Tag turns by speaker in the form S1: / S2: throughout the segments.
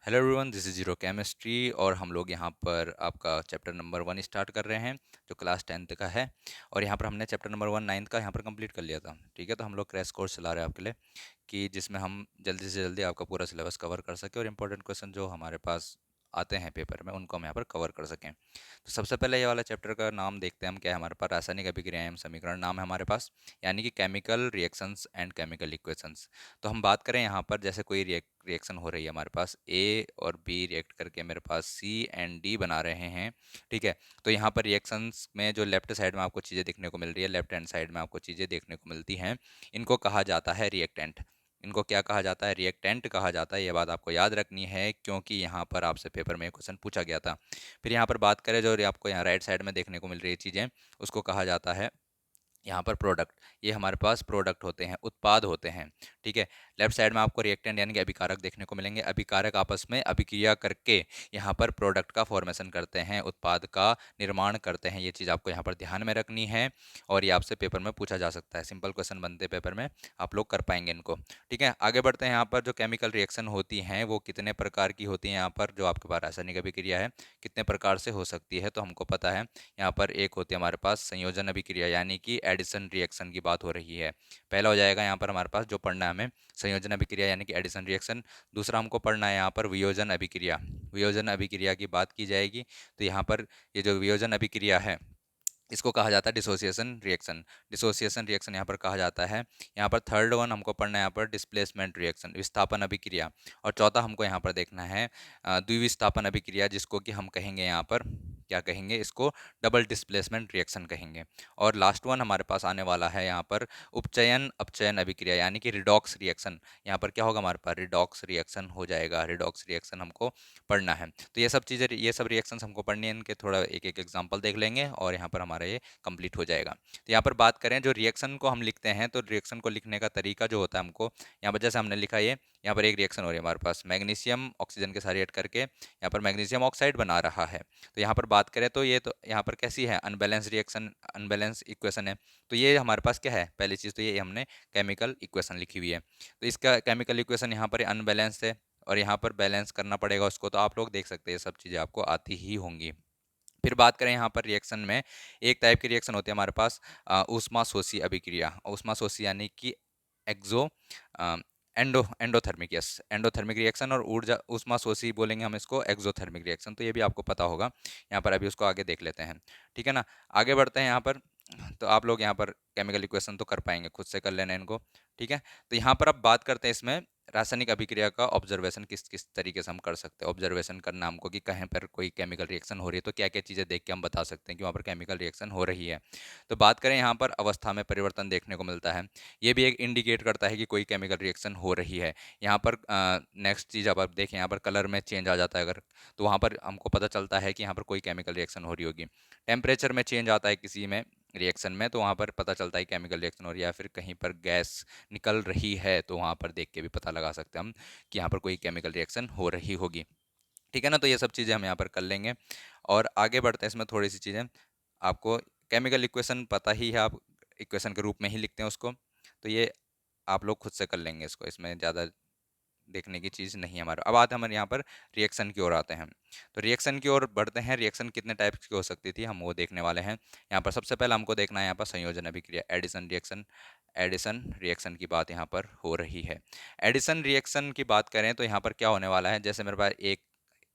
S1: Hello everyone, this is zero chemistry और हम लोग यहाँ पर आपका चैप्टर नंबर 1 स्टार्ट कर रहे हैं जो क्लास 10th का है। और यहाँ पर हमने चैप्टर नंबर 1 9th का यहाँ पर कंप्लीट कर लिया था। ठीक है, तो हम लोग क्रैश कोर्स चला रहे हैं आपके लिए कि जिसमें हम जल्दी से जल्दी आपका पूरा सिलेबस कवर कर सकें और इंपॉर्टेंट क्वेश्चन जो हमारे पास आते हैं पेपर में उनको हम यहाँ पर कवर कर सकें। तो सबसे पहले ये वाला चैप्टर का नाम देखते हैं हम, क्या है हमारे पास। रासायनिक अभिक्रियाएं एवं समीकरण नाम है हमारे पास, यानी कि chemical reactions and chemical equations. तो हम बात करें यहाँ पर, जैसे कोई रिएक्शन हो रही है हमारे पास, ए और बी रिएक्ट करके मेरे पास सी एंड डी बना रहे हैं। ठीक है, तो यहाँ पर रिएक्शंस में जो लेफ्ट साइड में आपको चीज़ें देखने को मिल रही है, लेफ्ट हैंड साइड में आपको चीज़ें देखने को मिलती हैं, इनको कहा जाता है रिएक्टेंट। इनको क्या कहा जाता है? रिएक्टेंट कहा जाता है। ये बात आपको याद रखनी है क्योंकि यहाँ पर आपसे पेपर में क्वेश्चन पूछा गया था। फिर यहाँ पर बात करें, जो आपको यहाँ राइट साइड में देखने को मिल रही है चीज़ें, उसको कहा जाता है यहाँ पर प्रोडक्ट। ये हमारे पास प्रोडक्ट होते हैं, उत्पाद होते हैं। ठीक है, लेफ्ट साइड में आपको रिएक्टेंट यानी कि अभिकारक देखने को मिलेंगे। अभिकारक आपस में अभिक्रिया करके यहाँ पर प्रोडक्ट का फॉर्मेशन करते हैं, उत्पाद का निर्माण करते हैं। ये चीज़ आपको यहाँ पर ध्यान में रखनी है और ये आपसे पेपर में पूछा जा सकता है। सिंपल क्वेश्चन बनते हैं पेपर में, आप लोग कर पाएंगे इनको। ठीक है, आगे बढ़ते हैं। यहाँ पर जो केमिकल रिएक्शन होती हैं वो कितने प्रकार की होती हैं। यहाँ पर जो आपके पास रासायनिक अभिक्रिया है कितने प्रकार से हो सकती है, तो हमको पता है। यहाँ पर एक होती है हमारे पास संयोजन अभिक्रिया, यानी कि एडिशन रिएक्शन की बात हो रही है। पहला हो जाएगा यहाँ पर हमारे पास जो पढ़ना है हमें, संयोजन अभिक्रिया यानी कि एडिशन रिएक्शन। दूसरा हमको पढ़ना है यहाँ पर वियोजन अभिक्रिया। वियोजन अभिक्रिया की बात की जाएगी तो यहाँ पर ये जो वियोजन अभिक्रिया है इसको कहा जाता है डिसोसिएशन रिएक्शन। डिसोसिएशन रिएक्शन यहाँ पर कहा जाता है। यहाँ पर थर्ड वन हमको पढ़ना है यहाँ पर डिस्प्लेसमेंट रिएक्शन, विस्थापन अभिक्रिया। और चौथा हमको यहाँ पर देखना है द्विविस्थापन अभिक्रिया, जिसको कि हम कहेंगे यहाँ पर, क्या कहेंगे इसको, डबल डिस्प्लेसमेंट रिएक्शन कहेंगे। और लास्ट वन हमारे पास आने वाला है यहाँ पर उपचयन अपचयन अभिक्रिया, यानी कि रिडॉक्स रिएक्शन। यहाँ पर क्या होगा हमारे पास, रिडॉक्स रिएक्शन हो जाएगा। रिडॉक्स रिएक्शन हमको पढ़ना है। तो ये सब चीज़ें, ये सब रिएक्शंस हमको पढ़नी है, इनके थोड़ा एक एक एग्जांपल देख लेंगे और यहाँ पर हमारा ये कंप्लीट हो जाएगा। तो यहाँ पर बात करें जो रिएक्शन को हम लिखते हैं, तो रिएक्शन को लिखने का तरीका जो होता है हमको, यहाँ पर जैसे हमने लिखा ये, यहाँ पर एक रिएक्शन हो रही है हमारे पास, मैग्नीशियम ऑक्सीजन के साथ रिएक्ट करके यहाँ पर मैग्नीशियम ऑक्साइड बना रहा है। तो यहाँ पर बात करें तो ये, तो यहाँ पर कैसी है, अनबैलेंस रिएक्शन, अनबैलेंस इक्वेशन है। तो ये हमारे पास क्या है, पहली चीज़ तो ये हमने केमिकल इक्वेशन लिखी हुई है। तो इसका केमिकल इक्वेशन यहाँ पर अनबैलेंस है और यहाँ पर बैलेंस करना पड़ेगा उसको। तो आप लोग देख सकते हैं, सब चीज़ें आपको आती ही होंगी। फिर बात करें यहाँ पर रिएक्शन में, एक टाइप की रिएक्शन होती है हमारे पास ऊष्माशोषी अभिक्रिया। ऊष्माशोषी यानी कि एक्सो अ, एंडोथर्मिक, यस, एंडोथर्मिक रिएक्शन। और ऊर्जा ऊष्माशोषी बोलेंगे हम इसको एक्सोथर्मिक रिएक्शन। तो ये भी आपको पता होगा। यहाँ पर अभी उसको आगे देख लेते हैं। ठीक है ना, आगे बढ़ते हैं यहाँ पर। तो आप लोग यहाँ पर केमिकल इक्वेशन तो कर पाएंगे, खुद से कर लेना इनको। ठीक है, तो यहाँ पर अब बात करते हैं इसमें रासायनिक अभिक्रिया का ऑब्जर्वेशन किस किस तरीके से हम कर सकते हैं। ऑब्जर्वेशन करना हमको कि कहीं पर कोई केमिकल रिएक्शन हो रही है तो क्या क्या चीज़ें देख के हम बता सकते हैं कि वहाँ पर केमिकल रिएक्शन हो रही है। तो बात करें यहाँ पर अवस्था में परिवर्तन देखने को मिलता है। ये भी एक इंडिकेट करता है कि कोई केमिकल रिएक्शन हो रही है। यहाँ पर नेक्स्ट चीज़ अब आप देखें, यहाँ पर कलर में चेंज आ जाता है अगर, तो वहाँ पर हमको पता चलता है कि यहाँ पर कोई केमिकल रिएक्शन हो रही होगी। टेम्परेचर में चेंज आता है किसी में रिएक्शन में, तो वहाँ पर पता चलता है केमिकल रिएक्शन हो रही है। या फिर कहीं पर गैस निकल रही है तो वहाँ पर देख के भी पता लगा सकते हैं हम कि यहाँ पर कोई केमिकल रिएक्शन हो रही होगी। ठीक है ना, तो ये सब चीज़ें हम यहाँ पर कर लेंगे और आगे बढ़ते हैं। इसमें थोड़ी सी चीज़ें आपको, केमिकल इक्वेशन पता ही है, आप इक्वेशन के रूप में ही लिखते हैं उसको, तो ये आप लोग खुद से कर लेंगे इसको, इसमें ज़्यादा देखने की चीज़ नहीं है हमारा। अब आते हम यहाँ पर रिएक्शन की ओर आते हैं। तो रिएक्शन की ओर बढ़ते हैं। रिएक्शन कितने टाइप की हो सकती थी हम वो देखने वाले हैं। यहाँ पर सबसे पहले हमको देखना है यहाँ पर संयोजन अभिक्रिया, एडिशन रिएक्शन। एडिशन रिएक्शन की बात यहाँ पर हो रही है। एडिशन रिएक्शन की बात करें तो यहाँ पर क्या होने वाला है, जैसे मेरे पास एक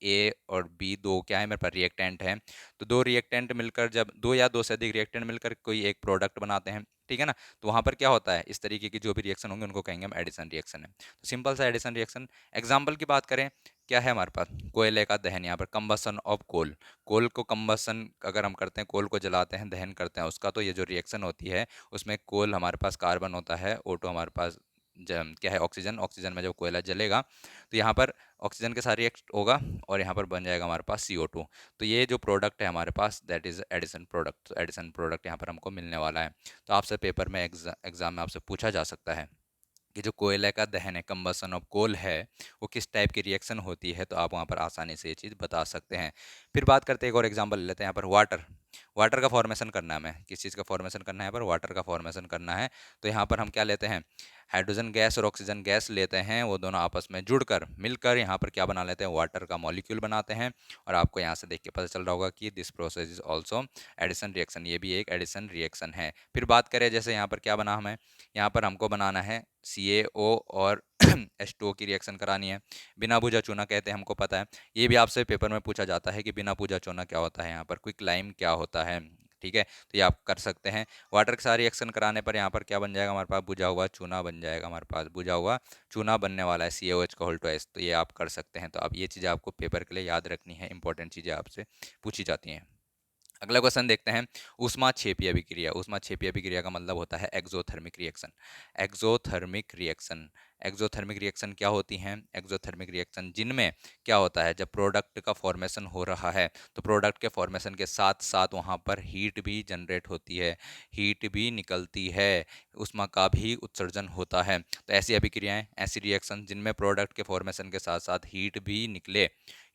S1: ए और बी, दो क्या है मेरे पास, रिएक्टेंट हैं। तो दो रिएक्टेंट मिलकर, जब दो या दो से अधिक रिएक्टेंट मिलकर कोई एक प्रोडक्ट बनाते हैं, ठीक है ना, तो वहाँ पर क्या होता है, इस तरीके की जो भी रिएक्शन होंगे उनको कहेंगे हम एडिशन रिएक्शन है। तो सिंपल सा एडिशन रिएक्शन। एग्जाम्पल की बात करें, क्या है हमारे पास, कोयले का दहन, यहाँ पर कंबसन ऑफ कोल। कोल को कंबसन अगर हम करते हैं, कोल को जलाते हैं, दहन करते हैं उसका, तो ये जो रिएक्शन होती है उसमें कोल हमारे पास कार्बन होता है, O2 हमारे पास क्या है, ऑक्सीजन। ऑक्सीजन में जब कोयला जलेगा तो यहाँ पर ऑक्सीजन के साथ रिएक्ट होगा और यहाँ पर बन जाएगा हमारे पास CO2। तो ये जो प्रोडक्ट है हमारे पास, दैट इज एडिशन प्रोडक्ट। तो एडिशन प्रोडक्ट यहाँ पर हमको मिलने वाला है। तो आपसे पेपर में एग्जाम में आपसे पूछा जा सकता है कि जो कोयले का दहन है, कंबसन ऑफ कोल है, वो किस टाइप की रिएक्शन होती है। तो आप वहाँ पर आसानी से ये चीज़ बता सकते हैं। फिर बात करते हैं, एक और एग्जांपल ले लेते हैं यहाँ पर, वाटर। वाटर का फॉर्मेशन करना है हमें, किस चीज़ का फॉर्मेशन करना है, यहाँ पर वाटर का फॉर्मेशन करना है। तो यहाँ पर हम क्या लेते हैं, हाइड्रोजन गैस और ऑक्सीजन गैस लेते हैं, वो दोनों आपस में जुड़कर मिलकर यहाँ पर क्या बना लेते हैं, वाटर का मॉलिक्यूल बनाते हैं। और आपको यहाँ से देख के पता चल रहा होगा कि this process is also addition reaction, ये भी एक एडिशन रिएक्शन है। फिर बात करें जैसे यहाँ पर क्या बना हमें, यहाँ पर हमको बनाना है CaO और H2O की रिएक्शन करानी है। बिना बुझा चूना कहते हैं, हमको पता है। ये भी आपसे पेपर में पूछा जाता है कि बिना बुझा चूना क्या होता है, यहाँ पर क्विक लाइम क्या होता है। ठीक है, तो ये आप कर सकते हैं। वाटर के साथ रिएक्शन कराने पर यहाँ पर क्या बन जाएगा हमारे पास, बुझा हुआ चूना बन जाएगा, हमारे पास बुझा हुआ चूना बनने वाला है, CaOH का होल ट्वाइस। तो ये आप कर सकते हैं। तो अब ये चीज़ें आपको पेपर के लिए याद रखनी है, इंपॉर्टेंट चीज़ें आपसे पूछी जाती हैं। अगला क्वेश्चन देखते हैं, ऊष्माक्षेपीय अभिक्रिया। ऊष्माक्षेपीय अभिक्रिया का मतलब होता है exothermic reaction. Exothermic reaction, exothermic reaction क्या होती हैं, एक्सोथर्मिक रिएक्शन जिनमें क्या होता है, जब प्रोडक्ट का फॉर्मेशन हो रहा है तो प्रोडक्ट के फॉर्मेशन के साथ साथ वहाँ पर हीट भी जनरेट होती है, हीट भी निकलती है, ऊष्मा का भी उत्सर्जन होता है। तो ऐसी अभिक्रियाएं, ऐसी रिएक्शन जिनमें प्रोडक्ट के फॉर्मेशन के साथ साथ हीट भी निकले,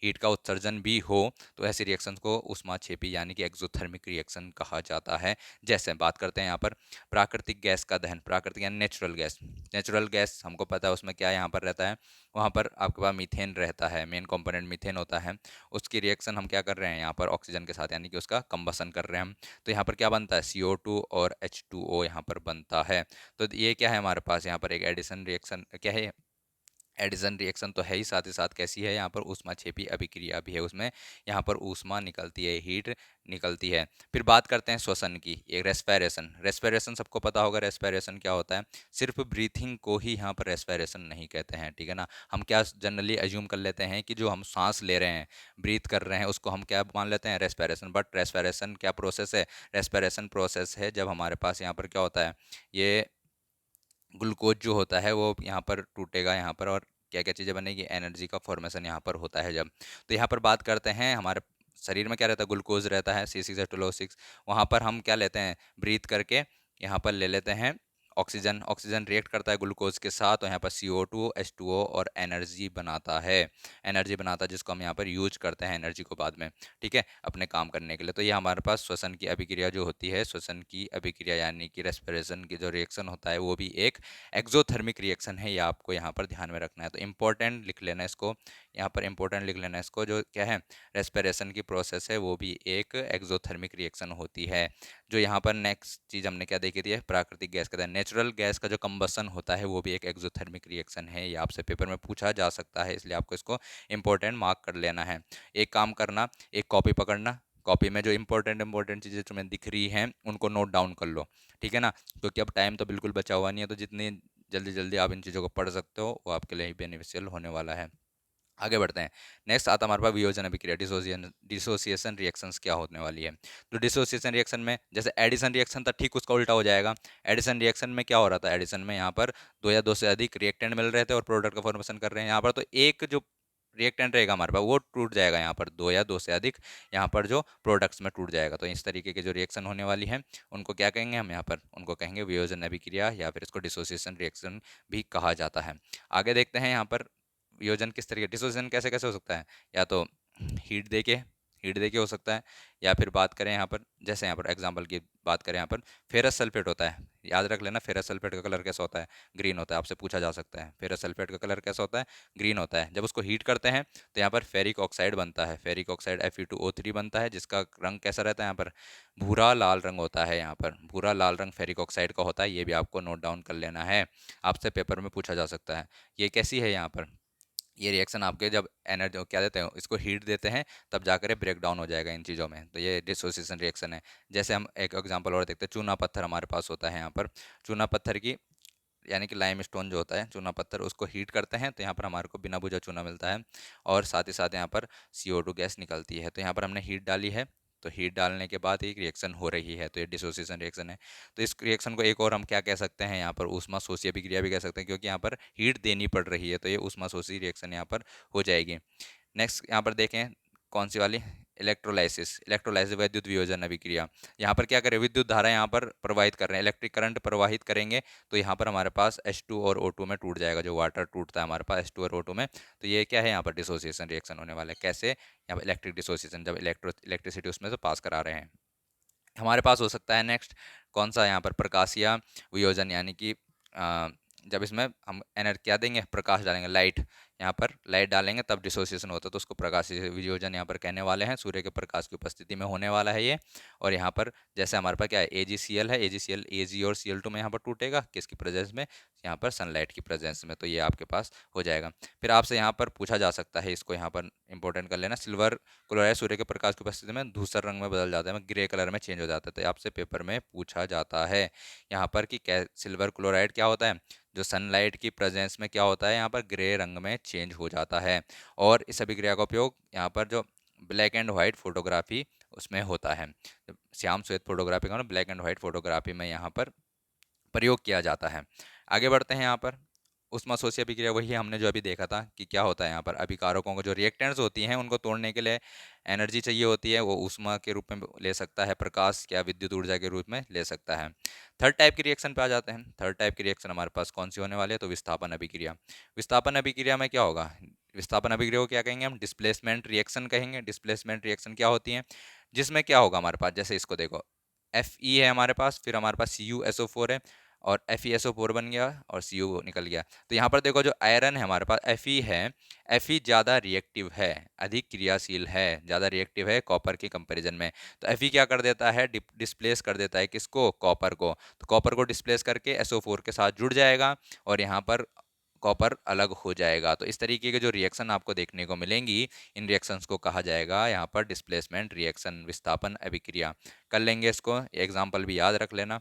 S1: हीट का उत्सर्जन भी हो, तो ऐसी रिएक्शंस को ऊष्माक्षेपी यानी कि एक्सोथर्मिक रिएक्शन कहा जाता है। जैसे बात करते हैं यहाँ पर प्राकृतिक गैस का दहन, प्राकृतिक यानी नेचुरल गैस। नेचुरल गैस हमको पता है उसमें क्या यहाँ पर रहता है, वहाँ पर आपके पास मीथेन रहता है, मेन कंपोनेंट मीथेन होता है। उसकी रिएक्शन हम क्या कर रहे हैं यहाँ पर ऑक्सीजन के साथ, यानी कि उसका कंबसन कर रहे हैं हम। तो यहाँ पर क्या बनता है, CO2 और H2O यहाँ पर बनता है। तो ये क्या है हमारे पास यहाँ पर एक एडिशन रिएक्शन, क्या है, एडिशन रिएक्शन तो है ही, साथ ही साथ कैसी है, यहाँ पर ऊष्माक्षेपी अभिक्रिया भी है, उसमें यहाँ पर ऊष्मा निकलती है, हीट निकलती है। फिर बात करते हैं श्वसन की, एक रेस्पिरेशन। रेस्पिरेशन सबको पता होगा, रेस्पिरेशन क्या होता है, सिर्फ ब्रीथिंग को ही यहाँ पर रेस्पिरेशन नहीं कहते हैं, ठीक है ना। हम क्या जनरली एज्यूम कर लेते हैं कि जो हम सांस ले रहे हैं, ब्रीथ कर रहे हैं, उसको हम क्या मान लेते हैं, रेस्पिरेशन। बट रेस्पिरेशन क्या प्रोसेस है, रेस्पिरेशन प्रोसेस है जब हमारे पास यहाँ पर क्या होता है, ये ग्लूकोज जो होता है वो यहाँ पर टूटेगा यहाँ पर, और क्या क्या चीज़ें बनेगी, एनर्जी का फॉर्मेशन यहाँ पर होता है जब। तो यहाँ पर बात करते हैं हमारे शरीर में क्या रहता है, ग्लूकोज रहता है C6H12O6। वहाँ पर हम क्या लेते हैं, ब्रीथ करके यहाँ पर ले लेते हैं ऑक्सीजन, ऑक्सीजन रिएक्ट करता है ग्लूकोज के साथ और यहाँ पर CO2 H2O और एनर्जी बनाता है, एनर्जी बनाता है जिसको हम यहाँ पर यूज करते हैं एनर्जी को बाद में, ठीक है, अपने काम करने के लिए। तो ये हमारे पास श्वसन की अभिक्रिया जो होती है, श्वसन की अभिक्रिया यानी कि रेस्पिरेशन की जो रिएक्शन होता है वो भी एक एक्सोथर्मिक रिएक्शन है, ये आपको यहाँ पर ध्यान में रखना है। तो इंपॉर्टेंट लिख लेना इसको, यहाँ पर इंपॉर्टेंट लिख लेना इसको, जो क्या है रेस्पिरेशन की प्रोसेस है वो भी एक एक्सोथर्मिक रिएक्शन होती है। जो यहाँ पर नेक्स्ट चीज़ हमने क्या देखी थी, प्राकृतिक गैस का, नेचुरल गैस का जो कंबसन होता है वो भी एक एक्सोथर्मिक रिएक्शन है, ये आपसे पेपर में पूछा जा सकता है, इसलिए आपको इसको इंपॉर्टेंट मार्क कर लेना है। एक काम करना, एक कॉपी पकड़ना, कॉपी में जो इंपॉर्टेंट इंपॉर्टेंट चीज़ें तुम्हें दिख रही हैं उनको नोट डाउन कर लो, ठीक है ना, क्योंकि अब टाइम तो बिल्कुल बचा हुआ नहीं है, तो जितनी जल्दी जल्दी आप इन चीज़ों को पढ़ सकते हो वो आपके लिए ही बेनिफिशियल होने वाला है। आगे बढ़ते हैं। नेक्स्ट आता है हमारे पास वियोजन अभिक्रिया, डिसोसिएशन, डिसोसिएशन रिएक्शंस क्या होने वाली है। तो डिसोसिएशन रिएक्शन में जैसे एडिशन रिएक्शन था, ठीक उसका उल्टा हो जाएगा। एडिशन रिएक्शन में क्या हो रहा था, एडिशन में यहाँ पर दो या दो से अधिक रिएक्टेंट मिल रहे थे और प्रोडक्ट का फॉर्मेशन कर रहे हैं। यहाँ पर तो एक जो रिएक्टेंट रहेगा हमारे पास वो टूट जाएगा, यहाँ पर दो या दो से अधिक यहाँ पर जो प्रोडक्ट्स में टूट जाएगा। तो इस तरीके की जो रिएक्शन होने वाली है उनको क्या कहेंगे हम, यहाँ पर उनको कहेंगे वियोजन अभिक्रिया या फिर इसको डिसोसिएशन रिएक्शन भी कहा जाता है। आगे देखते हैं यहाँ पर वियोजन किस तरीके, डिसोसिएशन कैसे कैसे हो सकता है, या तो हीट देके, हीट देके हो सकता है, या फिर बात करें यहाँ पर, जैसे यहाँ पर एग्जांपल की बात करें, यहाँ पर फेरस सल्फेट होता है, याद रख लेना फेरस सल्फेट का कलर कैसा होता है, ग्रीन होता है, आपसे पूछा जा सकता है फेरस सल्फेट का कलर कैसा होता है, ग्रीन होता है। जब उसको हीट करते हैं तो यहाँ पर फेरिक ऑक्साइड बनता है, फेरिक ऑक्साइड Fe2O3 बनता है, जिसका रंग कैसा रहता है, यहाँ पर भूरा लाल रंग होता है, यहाँ पर भूरा लाल रंग फेरिक ऑक्साइड का होता है, ये भी आपको नोट डाउन कर लेना है, आपसे पेपर में पूछा जा सकता है। ये कैसी है, यहाँ पर ये रिएक्शन आपके जब एनर्जी क्या देते हैं, इसको हीट देते हैं तब जाकर ब्रेक डाउन हो जाएगा इन चीज़ों में, तो ये डिसोसिएशन रिएक्शन है। जैसे हम एक एग्जांपल और देखते हैं, चूना पत्थर हमारे पास होता है, यहाँ पर चूना पत्थर की यानी कि लाइम स्टोन जो होता है, चूना पत्थर, उसको हीट करते हैं तो यहाँ पर हमारे को बिना बुझा चूना मिलता है और साथ ही साथ यहाँ पर CO2 गैस निकलती है। तो यहाँ पर हमने हीट डाली है, तो हीट डालने के बाद एक रिएक्शन हो रही है, तो ये डिसोसिएशन रिएक्शन है। तो इस रिएक्शन को एक और हम क्या कह सकते हैं, यहाँ पर ऊष्माशोषी अभिक्रिया भी कह सकते हैं, क्योंकि यहाँ पर हीट देनी पड़ रही है, तो ये ऊष्माशोषी रिएक्शन यहाँ पर हो जाएगी। नेक्स्ट यहाँ पर देखें कौन सी वाली, इलेक्ट्रोलाइसिस, इलेक्ट्रोलाइसिस विद्युत वियोजन अभिक्रिया। यहाँ पर क्या करें, विद्युत धारा यहाँ पर प्रवाहित कर रहे हैं, इलेक्ट्रिक करंट प्रवाहित करेंगे, तो यहाँ पर हमारे पास H2 और O2 में टूट जाएगा, जो वाटर टूटता है हमारे पास H2 और O2 में। तो ये क्या है, यहाँ पर डिसोसिएशन रिएक्शन होने वाला है। कैसे, यहाँ पर इलेक्ट्रिक डिसोसिएशन, जब इलेक्ट्रिसिटी उसमें से पास करा रहे हैं। हमारे पास हो सकता है नेक्स्ट कौन सा, यहाँ पर प्रकाशीय वियोजन, यानी कि जब इसमें हम एनर्जी क्या देंगे, प्रकाश डालेंगे, लाइट, यहाँ पर लाइट डालेंगे तब डिसोसिएशन होता है, तो उसको प्रकाश वियोजन यहाँ पर कहने वाले हैं। सूर्य के प्रकाश की उपस्थिति में होने वाला है ये। और यहाँ पर जैसे हमारे पास क्या है, AgCl है, AgCl Ag और Cl2 में यहाँ पर टूटेगा, किसकी प्रेजेंस में, यहाँ पर सनलाइट की प्रेजेंस में, तो ये आपके पास हो जाएगा। फिर आपसे यहाँ पर पूछा जा सकता है, इसको यहाँ पर इंपॉर्टेंट कर लेना, सिल्वर क्लोराइड सूर्य के प्रकाश की उपस्थिति में धूसर रंग में बदल जाता है, ग्रे कलर में चेंज हो जाता है, तो आपसे पेपर में पूछा जाता है यहाँ पर कि सिल्वर क्लोराइड क्या होता है, जो सनलाइट की प्रेजेंस में क्या होता है, यहाँ पर ग्रे रंग में चेंज हो जाता है। और इस अभिक्रिया का उपयोग यहाँ पर जो ब्लैक एंड व्हाइट फोटोग्राफी उसमें होता है, श्याम श्वेत फोटोग्राफी का ब्लैक एंड व्हाइट फोटोग्राफी में यहाँ पर प्रयोग किया जाता है। आगे बढ़ते हैं यहाँ पर, ऊष्माशोषी अभिक्रिया वही हमने जो अभी देखा था कि क्या होता है, यहाँ पर अभिकारकों को जो रिएक्टेंट्स होती हैं उनको तोड़ने के लिए एनर्जी चाहिए होती है, वो ऊष्मा के रूप में ले सकता है, प्रकाश या विद्युत ऊर्जा के रूप में ले सकता है। थर्ड टाइप की रिएक्शन पे आ जाते हैं। थर्ड टाइप की रिएक्शन हमारे पास कौन सी होने वाली है, तो विस्थापन अभिक्रिया। विस्थापन अभिक्रिया में क्या होगा, विस्थापन अभिक्रिया को क्या कहेंगे हम, डिस्प्लेसमेंट रिएक्शन कहेंगे। डिस्प्लेसमेंट रिएक्शन क्या होती है, जिसमें क्या होगा हमारे पास, जैसे इसको देखो, Fe है हमारे पास, फिर हमारे पास CuSO4 है, और FeSO4 बन गया और Cu निकल गया। तो यहाँ पर देखो जो आयरन है हमारे पास Fe है, Fe ज़्यादा रिएक्टिव है, अधिक क्रियाशील है, ज़्यादा रिएक्टिव है कॉपर के कंपैरिजन में। तो Fe क्या कर देता है, डिस्प्लेस कर देता है किसको, कॉपर को। तो कॉपर को डिस्प्लेस करके SO4 के साथ जुड़ जाएगा और यहाँ पर कॉपर अलग हो जाएगा। तो इस तरीके के जो रिएक्शन आपको देखने को मिलेंगी, इन रिएक्शंस को कहा जाएगा यहाँ पर डिस्प्लेसमेंट रिएक्शन, विस्थापन अभिक्रिया। कर लेंगे इसको, एग्जाम्पल भी याद रख लेना,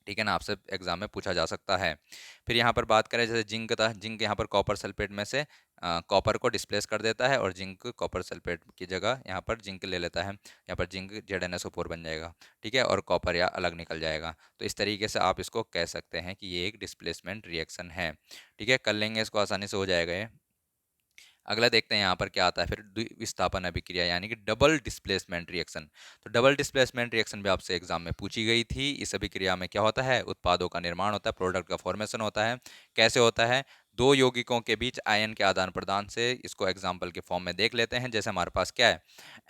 S1: ठीक है ना, आपसे एग्जाम में पूछा जा सकता है। फिर यहाँ पर बात करें जैसे जिंक था, जिंक यहाँ पर कॉपर सल्फेट में से कॉपर को डिस्प्लेस कर देता है और जिंक कॉपर सल्फेट की जगह यहाँ पर जिंक ले लेता है, यहाँ पर जिंक ZnSO4 बन जाएगा, ठीक है, और कॉपर या अलग निकल जाएगा। तो इस तरीके से आप इसको कह सकते हैं कि ये एक डिस्प्लेसमेंट रिएक्शन है, ठीक है, कर लेंगे इसको, आसानी से हो जाएगा ये। अगला देखते हैं यहाँ पर क्या आता है, फिर विस्थापन अभिक्रिया यानी कि डबल डिस्प्लेसमेंट रिएक्शन। तो डबल डिस्प्लेसमेंट रिएक्शन भी आपसे एग्जाम में पूछी गई थी। इस अभिक्रिया में क्या होता है, उत्पादों का निर्माण होता है, प्रोडक्ट का फॉर्मेशन होता है। कैसे होता है, दो यौगिकों के बीच आयन के आदान प्रदान से। इसको एग्जाम्पल के फॉर्म में देख लेते हैं। जैसे हमारे पास क्या है,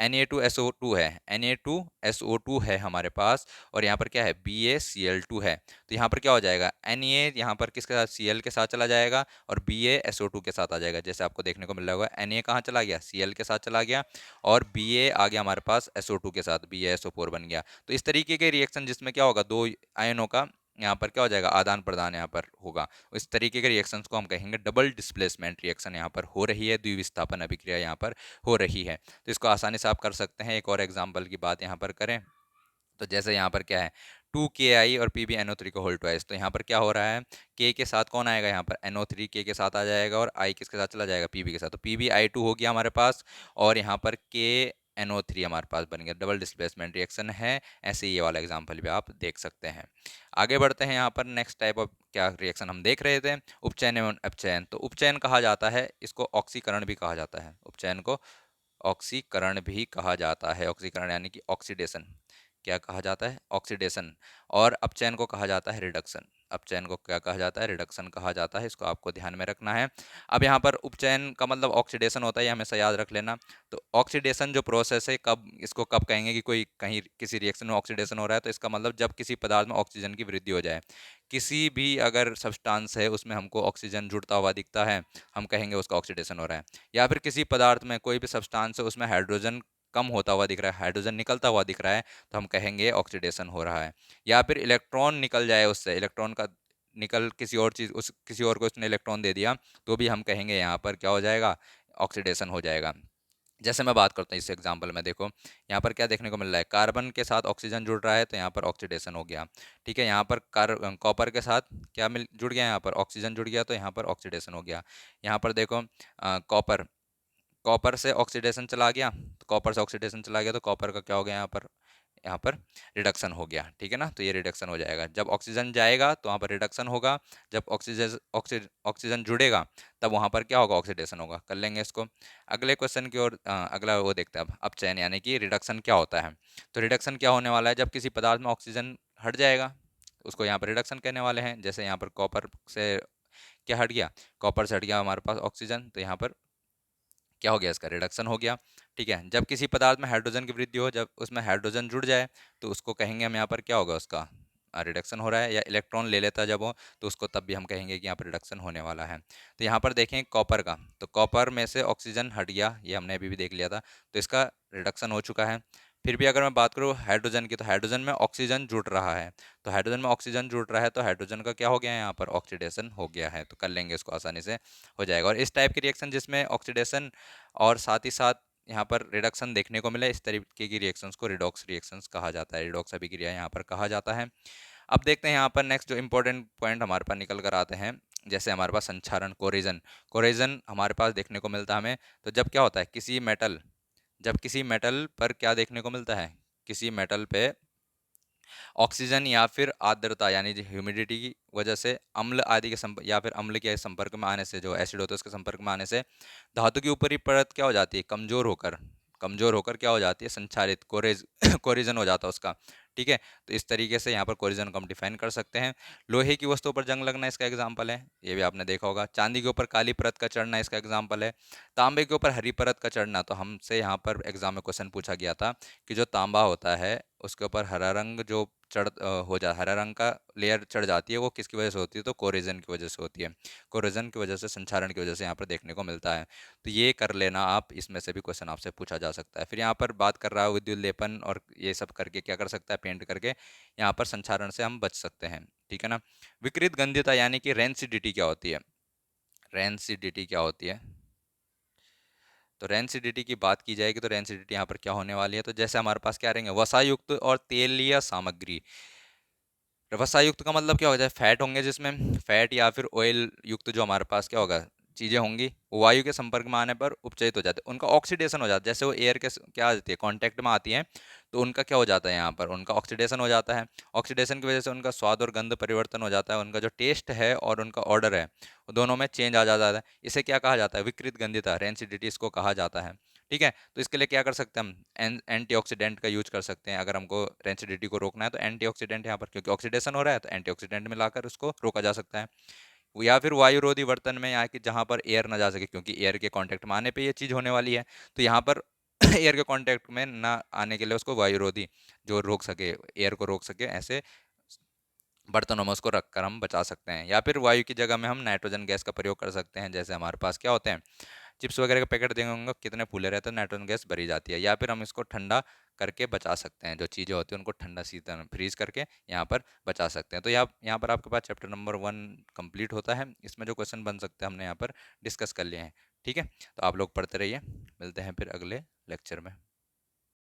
S1: Na2SO2 है, Na2SO2 है हमारे पास, और यहाँ पर क्या है, BaCl2 है। तो यहाँ पर क्या हो जाएगा, Na यहाँ पर किसके साथ, Cl के साथ चला जाएगा और BaSO2 के साथ आ जाएगा। जैसे आपको देखने को मिल रहा होगा, Na कहाँ चला गया, Cl के साथ चला गया, और Ba आ गया हमारे पास SO2 के साथ, BaSO4 बन गया। तो इस तरीके के रिएक्शन जिसमें क्या होगा, दो आयनों का यहाँ पर क्या हो जाएगा, आदान प्रदान यहाँ पर होगा। इस तरीके के रिएक्शंस को हम कहेंगे डबल डिस्प्लेसमेंट रिएक्शन यहाँ पर हो रही है, द्विविस्थापन अभिक्रिया यहाँ पर हो रही है। तो इसको आसानी से आप कर सकते हैं। एक और एग्जाम्पल की बात यहाँ पर करें तो जैसे यहाँ पर क्या है, 2Ki और PbNO3 का होल ट्वाइस। तो यहाँ पर क्या हो रहा है, K के साथ कौन आएगा, यहाँ पर NO3 K के साथ आ जाएगा और I किसके साथ चला जाएगा, Pb के साथ। तो PbI2 हो गया हमारे पास, और यहाँ पर KNO3 हमारे पास बन गया। डबल डिस्प्लेसमेंट रिएक्शन है। ऐसे ये वाला एग्जाम्पल भी आप देख सकते हैं। आगे बढ़ते हैं, यहाँ पर नेक्स्ट टाइप ऑफ क्या रिएक्शन हम देख रहे थे, उपचयन एवं अपचयन। तो उपचयन कहा जाता है, इसको ऑक्सीकरण भी कहा जाता है, उपचयन को ऑक्सीकरण भी कहा जाता है। ऑक्सीकरण यानी कि ऑक्सीडेशन, क्या कहा जाता है, ऑक्सीडेशन। और अपचयन को कहा जाता है रिडक्शन। अपचयन को क्या कहा जाता है, रिडक्शन कहा जाता है। इसको आपको ध्यान में रखना है। अब यहाँ पर उपचयन का मतलब ऑक्सीडेशन होता है, ये हमेशा याद रख लेना। तो ऑक्सीडेशन जो प्रोसेस है, कब इसको कब कहेंगे कि कोई कहीं किसी रिएक्शन में ऑक्सीडेशन हो रहा है, तो इसका मतलब जब किसी पदार्थ में ऑक्सीजन की वृद्धि हो जाए। किसी भी अगर सब्सटेंस है उसमें हमको ऑक्सीजन जुड़ता हुआ दिखता है, हम कहेंगे उसका ऑक्सीडेशन हो रहा है। या फिर किसी पदार्थ में कोई भी सब्सटेंस है उसमें हाइड्रोजन कम होता हुआ दिख रहा है, हाइड्रोजन निकलता हुआ दिख रहा है, तो हम कहेंगे ऑक्सीडेशन हो रहा है। या फिर इलेक्ट्रॉन निकल जाए उससे, इलेक्ट्रॉन का निकल किसी और चीज़, उस किसी और को उसने इलेक्ट्रॉन दे दिया, तो भी हम कहेंगे यहाँ पर क्या हो जाएगा, ऑक्सीडेशन हो जाएगा। जैसे मैं बात करता हूँ इस एग्जाम्पल में, देखो यहाँ पर क्या देखने को मिल रहा है, कार्बन के साथ ऑक्सीजन जुड़ रहा है तो यहाँ पर ऑक्सीडेशन हो गया, ठीक है। यहाँ पर कॉपर के साथ क्या मिल जुड़ गया, यहाँ पर ऑक्सीजन जुड़ गया, तो यहाँ पर ऑक्सीडेशन हो गया। यहाँ पर देखो कॉपर, कॉपर से ऑक्सीडेशन चला गया, तो कॉपर से ऑक्सीडेशन चला गया तो कॉपर का क्या हो गया, यहाँ पर, यहाँ पर रिडक्शन हो गया, ठीक है ना। तो ये रिडक्शन हो जाएगा। जब ऑक्सीजन जाएगा तो वहाँ पर रिडक्शन होगा, जब ऑक्सीजन ऑक्सीजन जुड़ेगा तब वहाँ पर क्या होगा, ऑक्सीडेशन होगा। कर लेंगे इसको। अगले क्वेश्चन की ओर अगला वो देखते हैं अब, अपचयन यानी कि रिडक्शन क्या होता है। तो रिडक्शन क्या होने वाला है, जब किसी पदार्थ में ऑक्सीजन हट जाएगा, उसको यहाँ पर रिडक्शन कहने वाले हैं। जैसे यहाँ पर कॉपर से क्या हट गया, कॉपर से हट गया हमारे पास ऑक्सीजन, तो यहाँ पर क्या हो गया, इसका रिडक्शन हो गया, ठीक है। जब किसी पदार्थ में हाइड्रोजन की वृद्धि हो, जब उसमें हाइड्रोजन जुड़ जाए, तो उसको कहेंगे हम यहाँ पर क्या होगा, उसका रिडक्शन हो रहा है, या इलेक्ट्रॉन ले लेता जब वो, तो उसको तब भी हम कहेंगे कि यहाँ पर रिडक्शन होने वाला है। तो यहाँ पर देखें कॉपर का, तो कॉपर में से ऑक्सीजन हट गया, ये हमने अभी भी देख लिया था, तो इसका रिडक्शन हो चुका है। फिर भी अगर मैं बात करूँ हाइड्रोजन की, तो हाइड्रोजन में ऑक्सीजन जुड़ रहा है, तो हाइड्रोजन में ऑक्सीजन जुड़ रहा है, तो हाइड्रोजन का क्या हो गया है, यहाँ पर ऑक्सीडेशन हो गया है, तो कर लेंगे इसको, आसानी से हो जाएगा। और इस टाइप की रिएक्शन जिसमें ऑक्सीडेशन और साथ ही साथ यहाँ पर रिडक्शन देखने को मिला, इस तरीके की रिएक्शंस को रिडॉक्स रिएक्शंस कहा जाता है, रिडॉक्स अभिक्रिया यहाँ पर कहा जाता है। अब देखते हैं यहाँ पर नेक्स्ट जो इंपॉर्टेंट पॉइंट हमारे पास निकल कर आते हैं, जैसे हमारे पास संक्षारण, कोरिजन, कोरिजन हमारे पास देखने को मिलता है हमें। तो जब क्या होता है, जब किसी मेटल पर क्या देखने को मिलता है, किसी मेटल पे ऑक्सीजन या फिर आर्द्रता यानी जो ह्यूमिडिटी की वजह से अम्ल आदि के संपर्क या फिर अम्ल के संपर्क में आने से, जो एसिड होता है उसके संपर्क में आने से धातु की ऊपरी परत क्या हो जाती है, कमजोर होकर क्या हो जाती है, संक्षारित, कोरिजन हो जाता है उसका। ठीक है, तो इस तरीके से यहाँ पर कोरिजन को हम डिफाइन कर सकते हैं। लोहे की वस्तुओं पर जंग लगना इसका एग्जाम्पल है, ये भी आपने देखा होगा। चांदी के ऊपर काली परत का चढ़ना इसका एग्जाम्पल है। तांबे के ऊपर हरी परत का चढ़ना, तो हमसे यहाँ पर एग्जाम में क्वेश्चन पूछा गया था कि जो तांबा होता है उसके ऊपर हरा रंग जो हरा रंग का लेयर चढ़ जाती है, वो किसकी वजह से होती है, तो कोरिजन की वजह से होती है। कोरिजन की वजह से, संक्षारण की वजह से यहाँ पर देखने को मिलता है। तो ये कर लेना आप, इसमें से भी क्वेश्चन आपसे पूछा जा सकता है। फिर यहाँ पर बात कर रहा है विद्युत लेपन, और ये सब करके क्या कर सकता है, पेंट करके यहाँ पर संक्षारण से हम बच सकते हैं। ठीक है ना। विकृत गंध्यता यानी कि रेंसिडिटी क्या होती है, रेंसिडिटी क्या होती है, तो रेंसिडिटी की बात की जाएगी तो रेंसिडिटी यहाँ पर क्या होने वाली है, तो जैसे हमारे पास क्या रहेंगे, वसायुक्त और तेलीय सामग्री। वसायुक्त का मतलब क्या हो जाए, फैट होंगे जिसमें, फैट या फिर ऑयल युक्त जो हमारे पास क्या होगा, चीजें होंगी, वो वायु के संपर्क में आने पर उपचयित हो जाते हैं, उनका ऑक्सीडेशन हो जाता है। जैसे वो एयर के क्या आ जाती है, कांटेक्ट में आती हैं, तो उनका क्या हो जाता है, यहाँ पर उनका ऑक्सीडेशन हो जाता है। ऑक्सीडेशन की वजह से उनका स्वाद और गंध परिवर्तन हो जाता है, उनका जो टेस्ट है और उनका ऑर्डर है, वो दोनों में चेंज आ जाता है। इसे क्या कहा जाता है, विकृत गंधिता, रेंसिडिटी इसको कहा जाता है। ठीक है, तो इसके लिए क्या कर सकते हैं हम, एंटीऑक्सीडेंट का यूज कर सकते हैं। अगर हमको रेंसिडिटी को रोकना है तो एंटीऑक्सीडेंट यहाँ पर, क्योंकि ऑक्सीडेशन हो रहा है तो एंटीऑक्सीडेंट मिलाकर उसको रोका जा सकता है। या फिर वायुरोधी बर्तन में, यहाँ की जहाँ पर एयर ना जा सके, क्योंकि एयर के कांटेक्ट में आने पे ये चीज़ होने वाली है, तो यहाँ पर एयर के कांटेक्ट में ना आने के लिए उसको वायुरोधी, जो रोक सके, एयर को रोक सके, ऐसे बर्तनों में उसको रखकर हम बचा सकते हैं। या फिर वायु की जगह में हम नाइट्रोजन गैस का प्रयोग कर सकते हैं। जैसे हमारे पास क्या होते हैं, चिप्स वगैरह के पैकेट देंगे होंगे, कितने फूले रहते हैं, नाइट्रोजन गैस भरी जाती है। या फिर हम इसको ठंडा करके बचा सकते हैं, जो चीज़ें होती हैं उनको ठंडा शीतल फ्रीज करके यहाँ पर बचा सकते हैं। तो यहाँ पर आपके पास चैप्टर नंबर 1 कंप्लीट होता है। इसमें जो क्वेश्चन बन सकते हैं हमने यहाँ पर डिस्कस कर लिए हैं। ठीक है, तो आप लोग पढ़ते रहिए, मिलते हैं फिर अगले लेक्चर में।